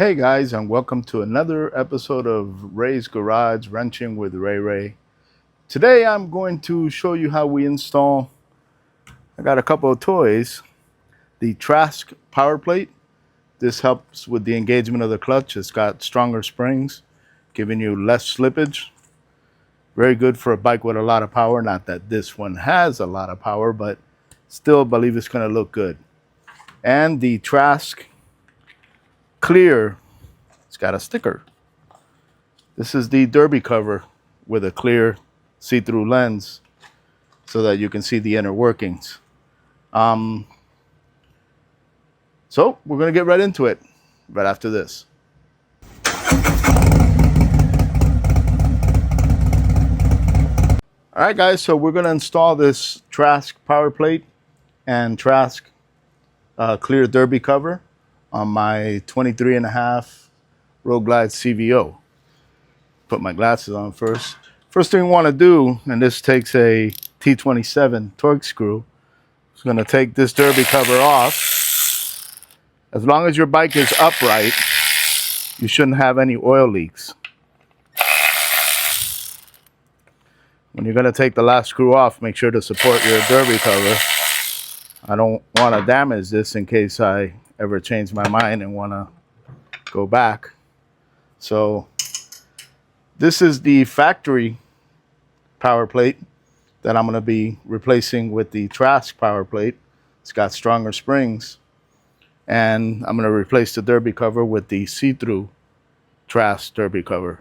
Hey guys, and welcome to another episode of Ray's Garage Wrenching with Ray. Today I'm going to show you how we install, I got a couple of toys, the Trask power plate. This helps with the engagement of the clutch. It's got stronger springs, giving you less slippage. Very good for a bike with a lot of power. Not that this one has a lot of power, but still believe it's going to look good. And the Trask clear, it's got a sticker. This is the derby cover with a clear see-through lens so that you can see the inner workings. So we're going to get right into it right after this. All right, guys, so we're going to install this Trask power plate and Trask clear derby cover on my 23.5 Road Glide CVO. Put my glasses on first. First thing we want to do, and this takes a T27 torque screw, is going to take this derby cover off. As long as your bike is upright, you shouldn't have any oil leaks. When you're going to take the last screw off, make sure to support your derby cover. I don't want to damage this in case I ever change my mind and want to go back. So this is the factory power plate that I'm going to be replacing with the Trask power plate. It's got stronger springs. And I'm going to replace the derby cover with the see-through Trask derby cover.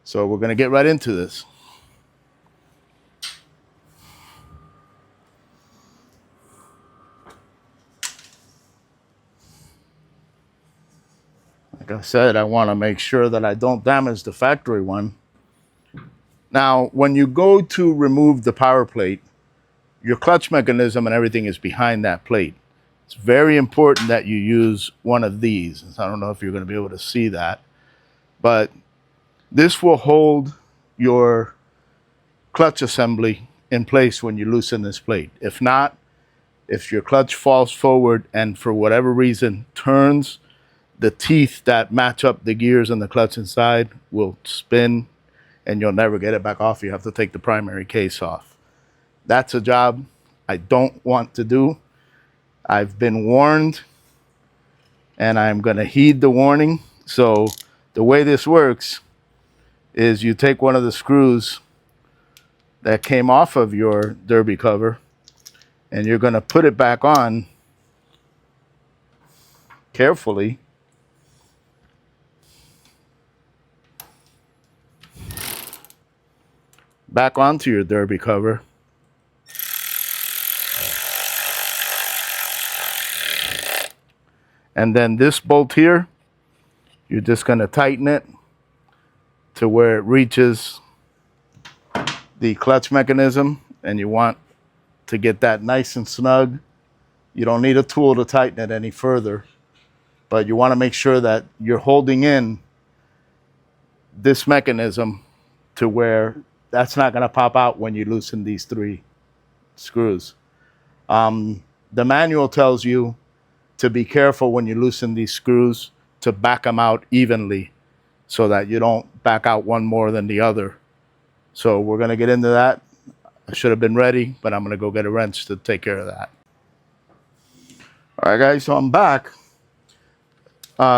So we're going to get right into this. Like I said, I want to make sure that I don't damage the factory one. Now, when you go to remove the power plate, your clutch mechanism and everything is behind that plate. It's very important that you use one of these. I don't know if you're going to be able to see that, but this will hold your clutch assembly in place when you loosen this plate. If not, if your clutch falls forward and for whatever reason turns, the teeth that match up the gears and the clutch inside will spin and you'll never get it back off. You have to take the primary case off. That's a job I don't want to do. I've been warned and I'm going to heed the warning. So the way this works is you take one of the screws that came off of your derby cover and you're going to put it back on carefully. Back onto your derby cover. And then this bolt here, you're just going to tighten it to where it reaches the clutch mechanism, and you want to get that nice and snug. You don't need a tool to tighten it any further, but you want to make sure that you're holding in this mechanism to where that's not going to pop out when you loosen these three screws. The manual tells you to be careful when you loosen these screws to back them out evenly so that you don't back out one more than the other. So we're going to get into that. I should have been ready, but I'm going to go get a wrench to take care of that. All right, guys, so I'm back.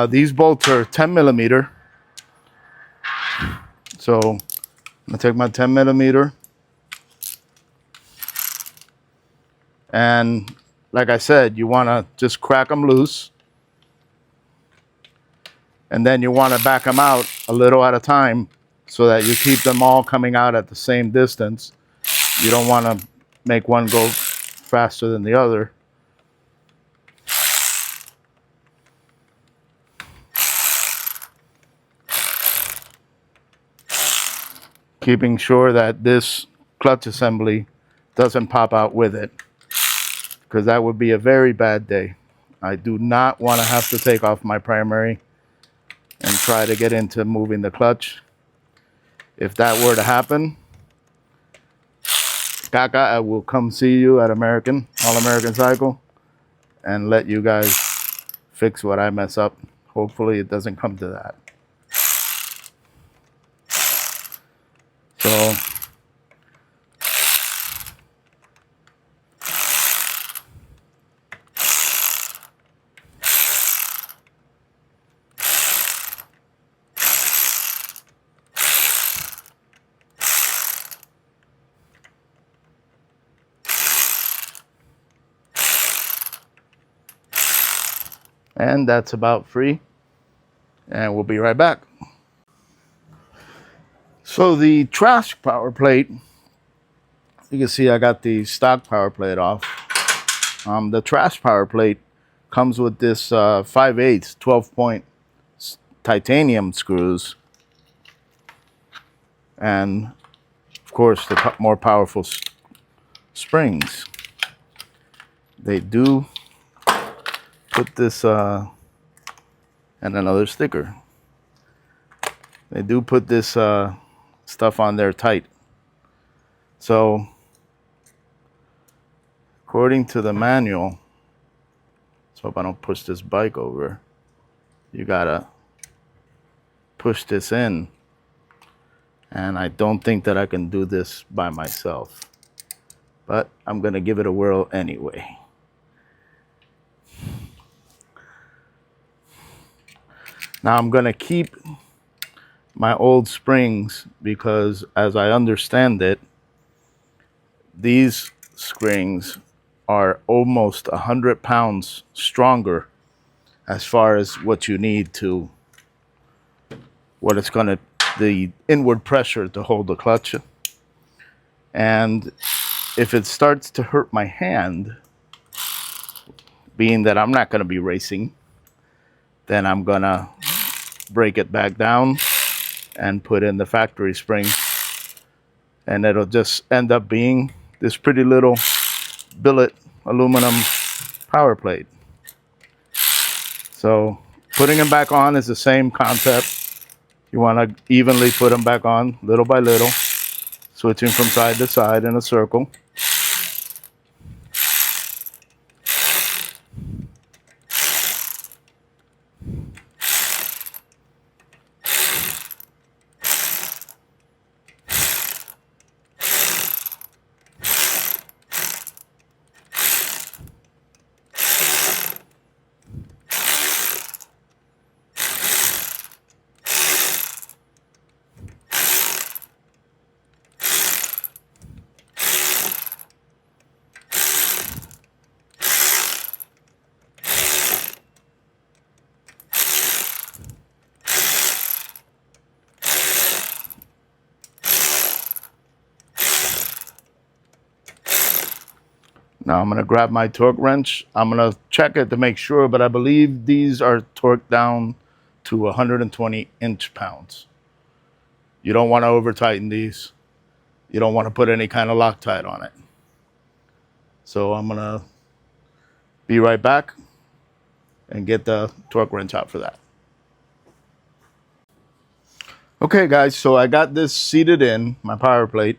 These bolts are 10 millimeter. So I'm going to take my 10 millimeter. And like I said, you want to just crack them loose. And then you want to back them out a little at a time so that you keep them all coming out at the same distance. You don't want to make one go faster than the other. Keeping sure that this clutch assembly doesn't pop out with it, because that would be a very bad day. I do not want to have to take off my primary and try to get into moving the clutch. If that were to happen, Kaka, I will come see you at All American Cycle and let you guys fix what I mess up. hopefully it doesn't come to that. So and that's about free, and we'll be right back. So the Trask power plate, you can see I got the stock power plate off. The Trask power plate comes with this 5/8 12-point titanium screws, and of course the more powerful springs. They do put this and another sticker. They do put this stuff on there tight. So according to the manual, let's hope I don't push this bike over. You gotta push this in, and I don't think that I can do this by myself, but I'm gonna give it a whirl anyway. Now I'm gonna keep my old springs because, as I understand it, these springs are almost 100 pounds stronger as far as what you need to, what it's gonna, the inward pressure to hold the clutch. And if it starts to hurt my hand, being that I'm not gonna be racing, then I'm gonna break it back down and put in the factory spring, and it'll just end up being this pretty little billet aluminum power plate. So putting them back on is the same concept. You want to evenly put them back on little by little, switching from side to side in a circle. Now I'm going to grab my torque wrench. I'm going to check it to make sure, but I believe these are torqued down to 120 inch-pounds. You don't want to over tighten these. You don't want to put any kind of Loctite on it. So I'm going to be right back and get the torque wrench out for that. Okay guys, so I got this seated in, my power plate.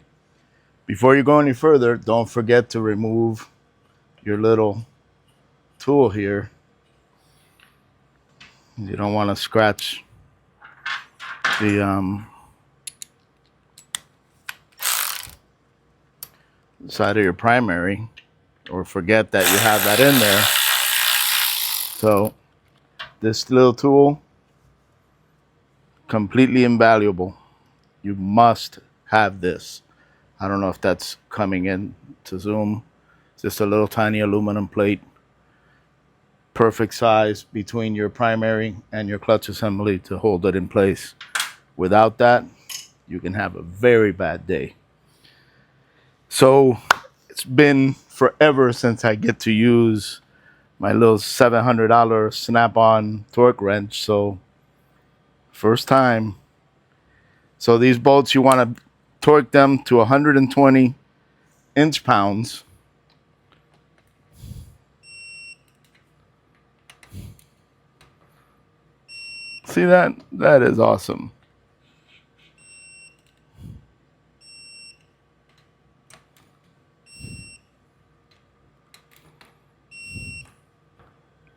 Before you go any further, don't forget to remove your little tool here. You don't want to scratch the side of your primary, or forget that you have that in there. So this little tool, completely invaluable. You must have this. I don't know if that's coming in to zoom. It's just a little tiny aluminum plate, perfect size between your primary and your clutch assembly to hold it in place. Without that, you can have a very bad day. So it's been forever since I get to use my little $700 Snap-on torque wrench. So first time. So these bolts, you want to torque them to 120 inch-pounds. See that? That is awesome.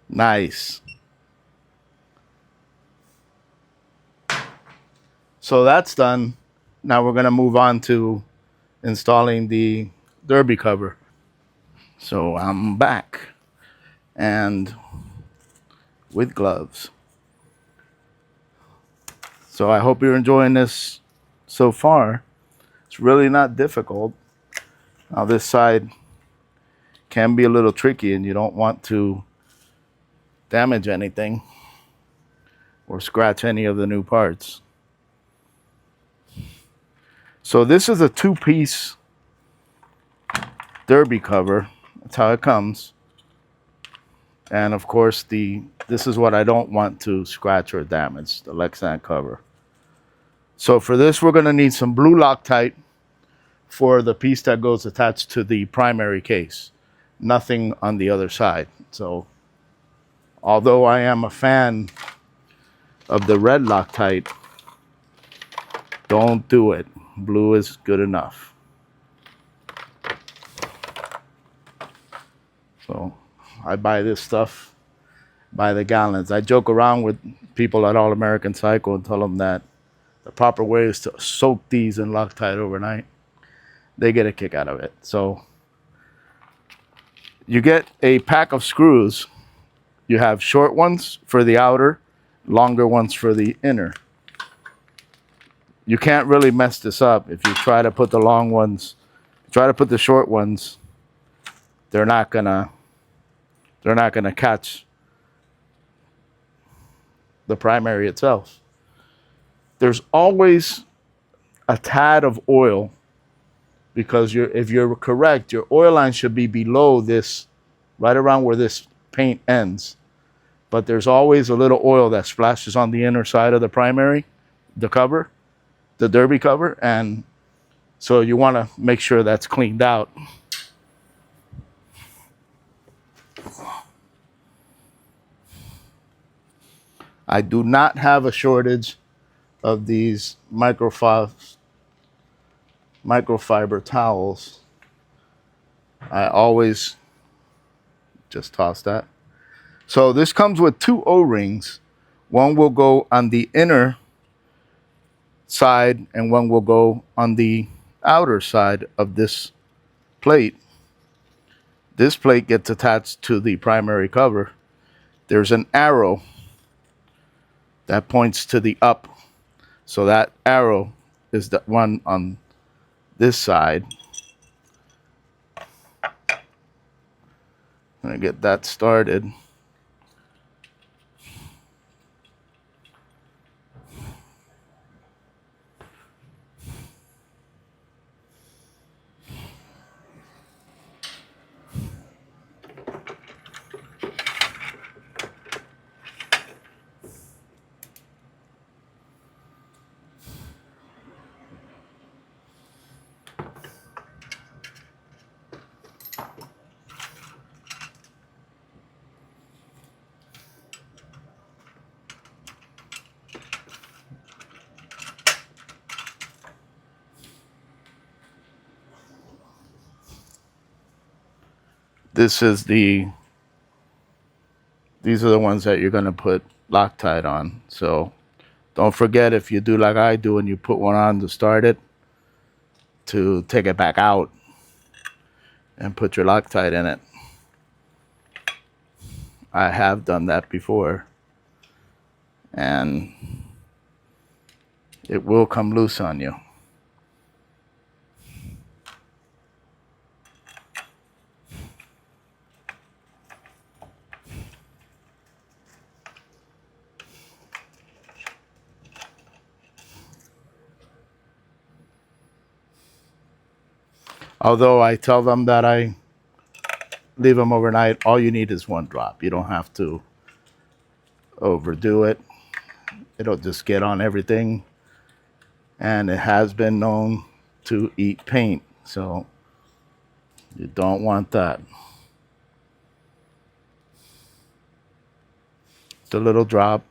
Nice. So that's done. Now we're going to move on to installing the derby cover. So I'm back and with gloves. So I hope you're enjoying this so far. It's really not difficult. Now this side can be a little tricky and you don't want to damage anything or scratch any of the new parts. So this is a two-piece derby cover. That's how it comes. And of course, this is what I don't want to scratch or damage, the Lexan cover. So for this, we're going to need some blue Loctite for the piece that goes attached to the primary case. Nothing on the other side. So although I am a fan of the red Loctite, don't do it. Blue is good enough. So I buy this stuff by the gallons. I joke around with people at All American Cycle and tell them that the proper way is to soak these in Loctite overnight. They get a kick out of it. So you get a pack of screws. You have short ones for the outer, longer ones for the inner. You can't really mess this up if you try to put the long ones, try to put the short ones, they're not gonna catch the primary itself. There's always a tad of oil because if you're correct, your oil line should be below this, right around where this paint ends. But there's always a little oil that splashes on the inner side of the primary, the cover, the derby cover, and so you want to make sure that's cleaned out. I do not have a shortage of these microfiber towels. I always just toss that. So this comes with two O-rings. One will go on the inner side and one will go on the outer side of this plate. This plate gets attached to the primary cover. There's an arrow that points to the up. So that arrow is the one on this side. I'm gonna get that started. These are the ones that you're gonna put Loctite on. So don't forget, if you do like I do and you put one on to start it, to take it back out and put your Loctite in it. I have done that before and it will come loose on you. Although I tell them that I leave them overnight, all you need is one drop. You don't have to overdo it. It'll just get on everything. And it has been known to eat paint. So you don't want that. The little drop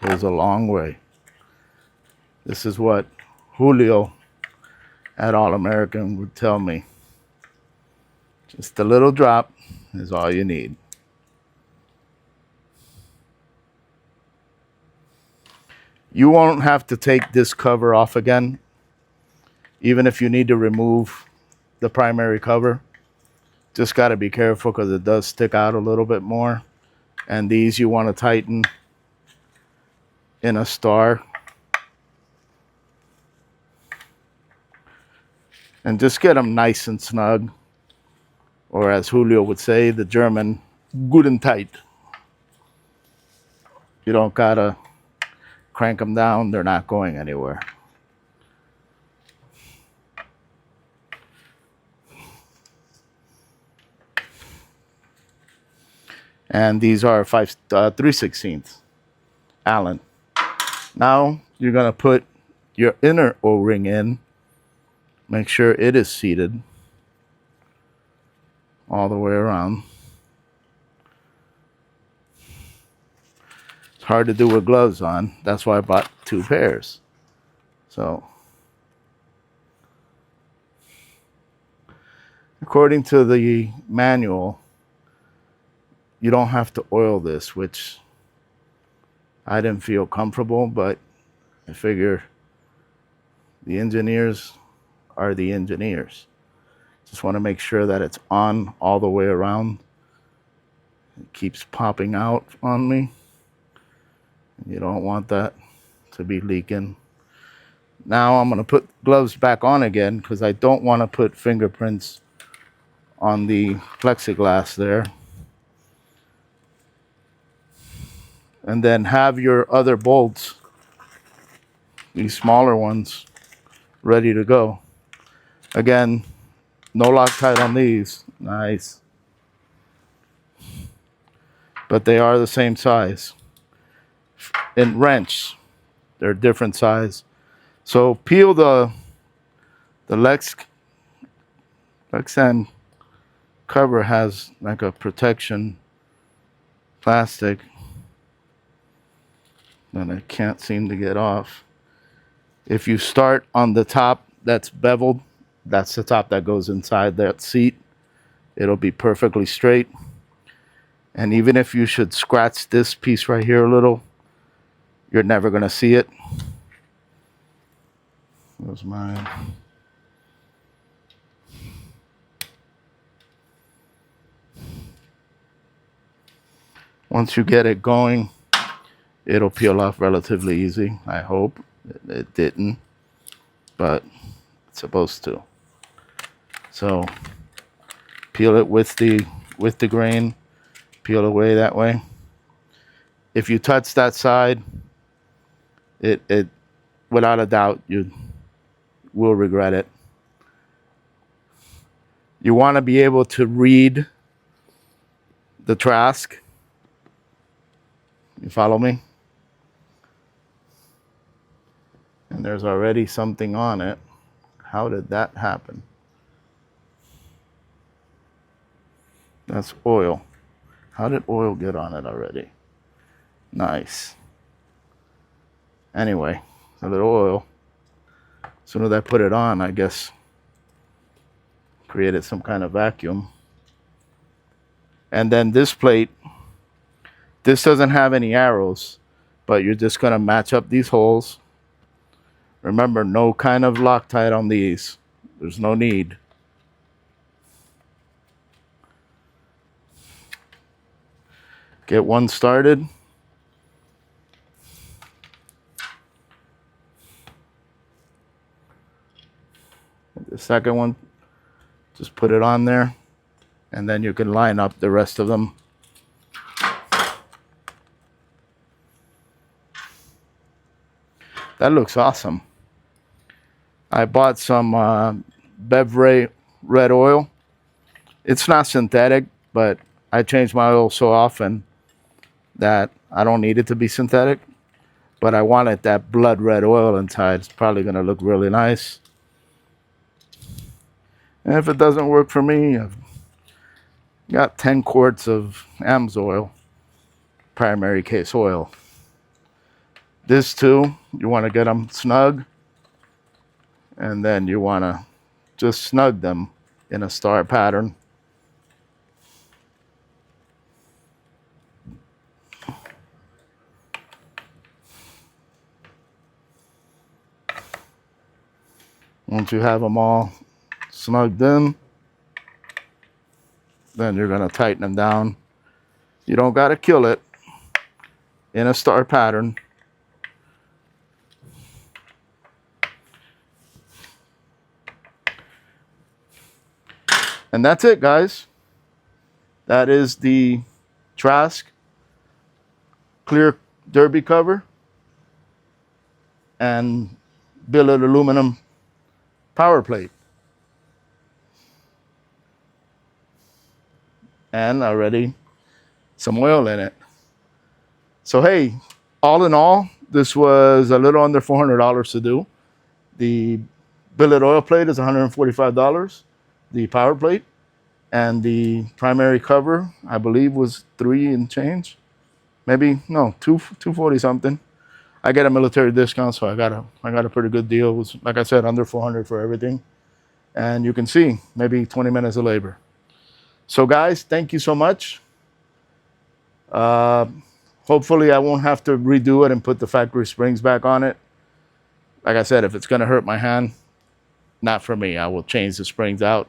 goes a long way. This is what Julio at All American would tell me. Just a little drop is all you need. You won't have to take this cover off again, even if you need to remove the primary cover. Just got to be careful because it does stick out a little bit more. And these you want to tighten in a star. And just get them nice and snug. Or as Julio would say, the German, good and tight. You don't got to crank them down. They're not going anywhere. And these are 3/16 Allen. Now you're going to put your inner O-ring in. Make sure it is seated all the way around. It's hard to do with gloves on. That's why I bought 2 pairs. So, according to the manual, you don't have to oil this, which I didn't feel comfortable, but I figure the engineers are the engineers. Just want to make sure that it's on all the way around. It keeps popping out on me. You don't want that to be leaking. Now I'm going to put gloves back on again because I don't want to put fingerprints on the plexiglass there. And then have your other bolts, these smaller ones, ready to go. Again, no Loctite on these. Nice. But they are the same size. In wrench, they're different size. So peel the Lexan cover has like a protection plastic that I can't seem to get off. If you start on the top that's beveled, that's the top that goes inside that seat. It'll be perfectly straight. And even if you should scratch this piece right here a little, you're never going to see it. There's mine. Once you get it going, it'll peel off relatively easy. I hope it didn't, but it's supposed to. So peel it with the grain, peel away that way. If you touch that side, it without a doubt you will regret it. You want to be able to read the Trask. You follow me? And there's already something on it. How did that happen? That's oil. How did oil get on it already? Nice. Anyway, a little oil. As soon as I put it on, I guess created some kind of vacuum. And then this plate, this doesn't have any arrows, but you're just going to match up these holes. Remember, no kind of Loctite on these. There's no need. Get one started. The second one, just put it on there, and then you can line up the rest of them. That looks awesome. I bought some Bevrey red oil. It's not synthetic, but I change my oil so often that I don't need it to be synthetic. But I wanted that blood red oil inside. It's probably going to look really nice. And if it doesn't work for me, I've got 10 quarts of AMSOIL, primary case oil. This too, you want to get them snug, and then you want to just snug them in a star pattern. Once you have them all snugged in, then you're going to tighten them down. You don't got to kill it in a star pattern. And that's it, guys. That is the Trask clear derby cover and billet aluminum power plate. And already some oil in it. So hey, all in all, this was a little under $400 to do. The billet oil plate is $145, the power plate, and the primary cover, I believe, was $3 and change. Maybe no, $240 something. I get a military discount, so I got a pretty good deal. It was, like I said, under $400 for everything. And you can see maybe 20 minutes of labor. So guys, thank you so much. Hopefully I won't have to redo it and put the factory springs back on it. Like I said, if it's going to hurt my hand, not for me. I will change the springs out.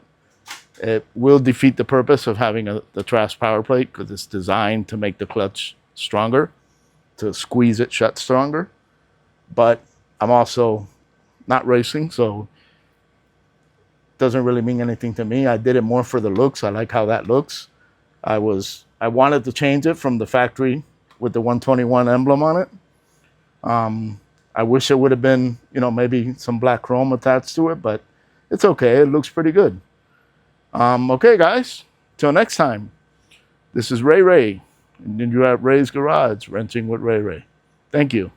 It will defeat the purpose of having the Trask power plate because it's designed to make the clutch stronger, to squeeze it shut stronger. But I'm also not racing, so it doesn't really mean anything to me. I did it more for the looks. I like how that looks. I wanted to change it from the factory with the 121 emblem on it. I wish it would have been, maybe some black chrome attached to it, but it's okay. It looks pretty good. Okay, guys. Till next time. This is Ray, and you're at Ray's Garage, wrenching with Ray. Thank you.